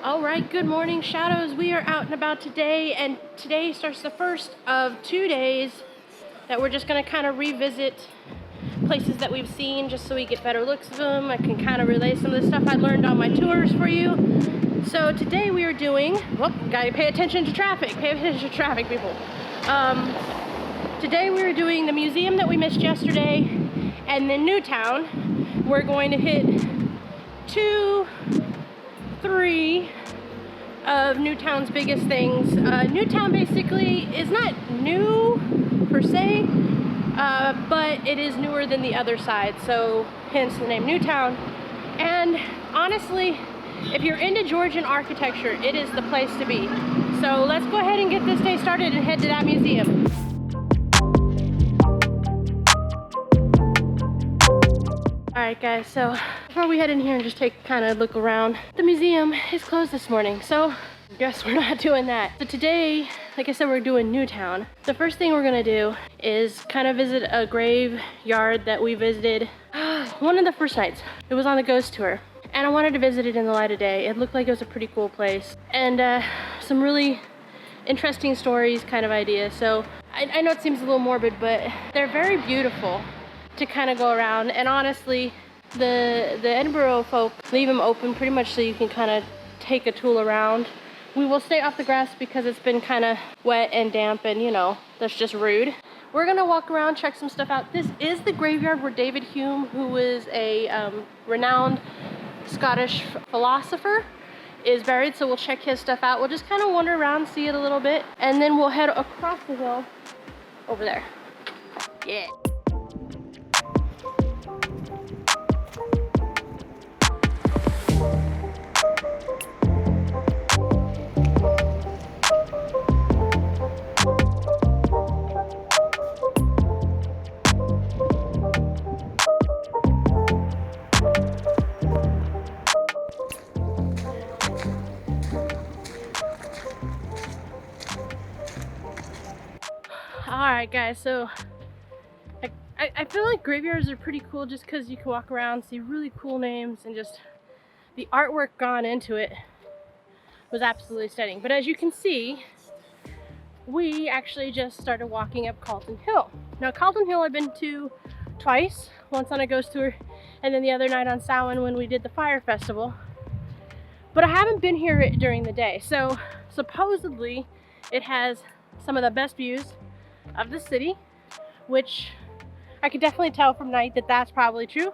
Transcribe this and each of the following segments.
All right, good morning, Shadows. We are out and about today, and today starts the first of 2 days that we're just going to kind of revisit places that we've seen just so we get better looks of them. I can kind of relay some of the stuff I learned on my tours for you. So today we are doing, gotta pay attention to traffic. Pay attention to traffic, people. Today we are doing the museum that we missed yesterday, and then Newtown. We're going to hit 2, 3 of Newtown's biggest things. Newtown basically is not new per se, but it is newer than the other side, so hence the name Newtown. And honestly, if you're into Georgian architecture, it is the place to be. So let's go ahead and get this day started and head to that museum. Alright guys, so before we head in here and just take kind of look around, the museum is closed this morning, so guess we're not doing that. So today, like I said, we're doing Newtown. The first thing we're gonna do is kind of visit a graveyard that we visited one of the first nights. It was on the ghost tour, and I wanted to visit it in the light of day. It looked like it was a pretty cool place, and some really interesting stories kind of ideas. So I know it seems a little morbid, but they're very beautiful to kind of go around. And honestly, the Edinburgh folk leave them open pretty much so you can kind of take a tool around. We will stay off the grass because it's been kind of wet and damp, and you know, that's just rude. We're gonna walk around, check some stuff out. This is the graveyard where David Hume, who was a renowned Scottish philosopher, is buried, so we'll check his stuff out. We'll just kind of wander around, see it a little bit, and then we'll head across the hill over there. Yeah. Alright guys, so I feel like graveyards are pretty cool just because you can walk around, see really cool names, and just the artwork gone into it was absolutely stunning. But as you can see, we actually just started walking up Calton Hill. Now Calton Hill I've been to twice, once on a ghost tour and then the other night on Samhain when we did the fire festival. But I haven't been here during the day. So supposedly it has some of the best views of the city, which I could definitely tell from night that that's probably true.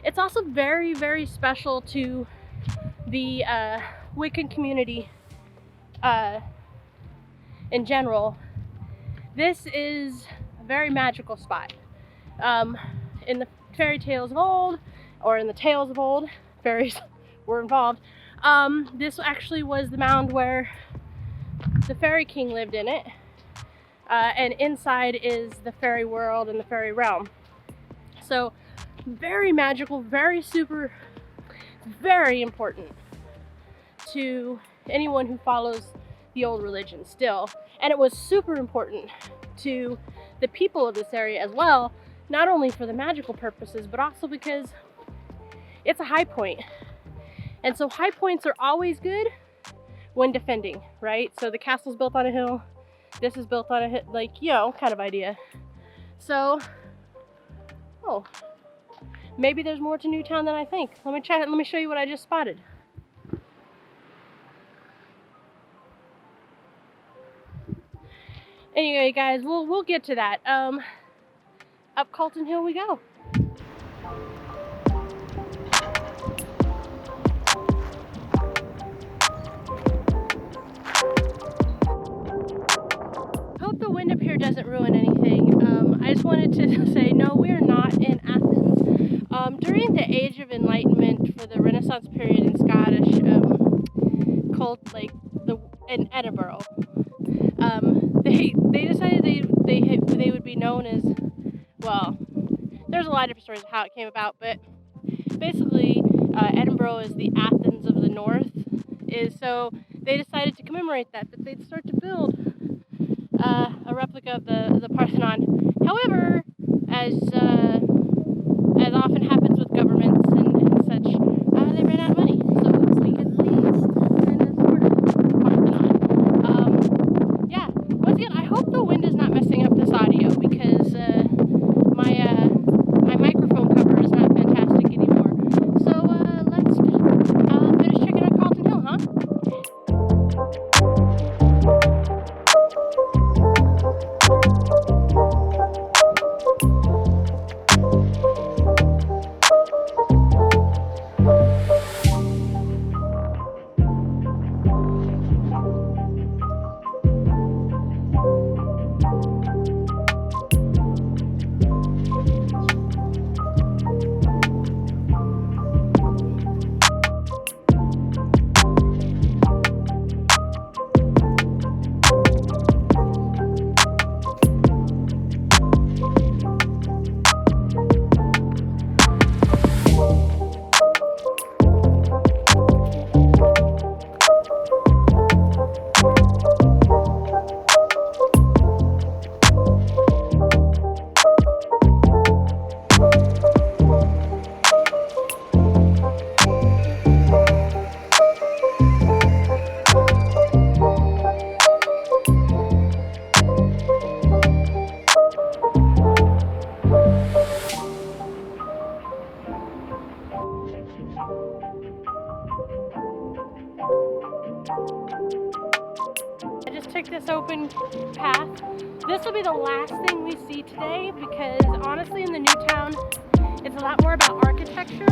It's also very, very special to the Wiccan community in general. This is a very magical spot. In the fairy tales of old, or in the tales of old, fairies were involved. This actually was the mound where the fairy king lived in it. And inside is the fairy world and the fairy realm. So very magical, very super, very important to anyone who follows the old religion still. And it was super important to the people of this area as well, not only for the magical purposes, but also because it's a high point. And so high points are always good when defending, right? So the castle's built on a hill. This is built on a hit, like, you know, kind of idea. So, oh, maybe there's more to Newtown than I think. Let me show you what I just spotted. Anyway, guys, we'll get to that. Up Calton Hill we go. Hope the wind up here doesn't ruin anything. I just wanted to say, no, we are not in Athens. During the Age of Enlightenment for the Renaissance period in Scottish cult, like in Edinburgh, they decided they would be known as, well, there's a lot of different stories of how it came about, but basically Edinburgh is the Athens of the North. So they decided to commemorate that they'd start to build a replica of the Parthenon. However, as often happens with governments and such, they ran out of money. So we could please kind I just took this open path. This will be the last thing we see today because honestly in the new town, it's a lot more about architecture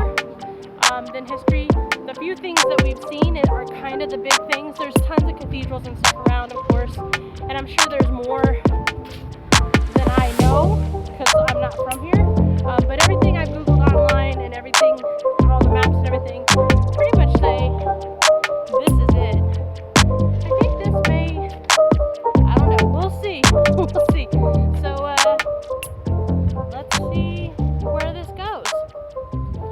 than history. The few things that we've seen are kind of the big things. There's tons of cathedrals and stuff around, of course, and I'm sure there's more than I know because I'm not from here. But everything I've Googled online and everything, all the maps and everything, pretty much say this is it. I think this may, I don't know, we'll see. We'll see. So let's see where this goes.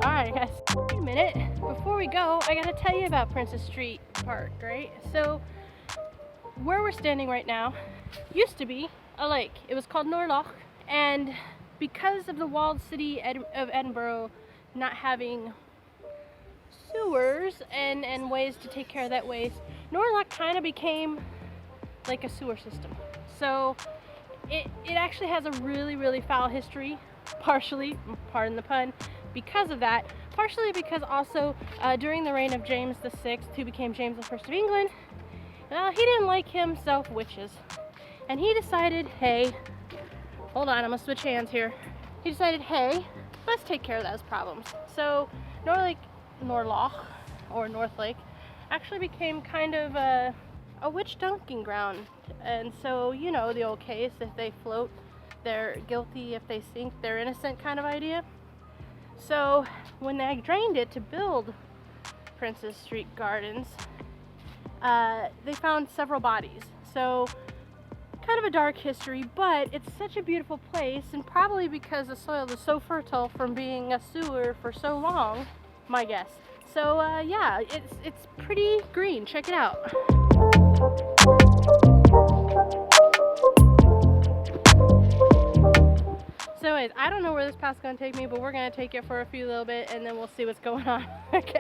Alright guys, wait a minute. Before we go, I gotta tell you about Princess Street Park, right? So where we're standing right now used to be a lake. It was called Norloch, and because of the walled city of Edinburgh not having sewers and ways to take care of that waste, Norloch kind of became like a sewer system. So it actually has a really foul history, partially, pardon the pun, because of that. Partially because also during the reign of James VI, who became James I of England, he didn't like himself witches. And he decided, hey, hold on, I'm gonna switch hands here. He decided, hey, let's take care of those problems. So Norloch, or North Lake, actually became kind of a witch dunking ground. And so, you know, the old case, if they float, they're guilty, if they sink, they're innocent kind of idea. So when they drained it to build Princess Street Gardens, they found several bodies. So kind of a dark history, but it's such a beautiful place, and probably because the soil is so fertile from being a sewer for so long, my guess. So yeah, it's pretty green. Check it out. So anyways, I don't know where this path's gonna take me, but we're gonna take it for a few little bit and then we'll see what's going on. Okay.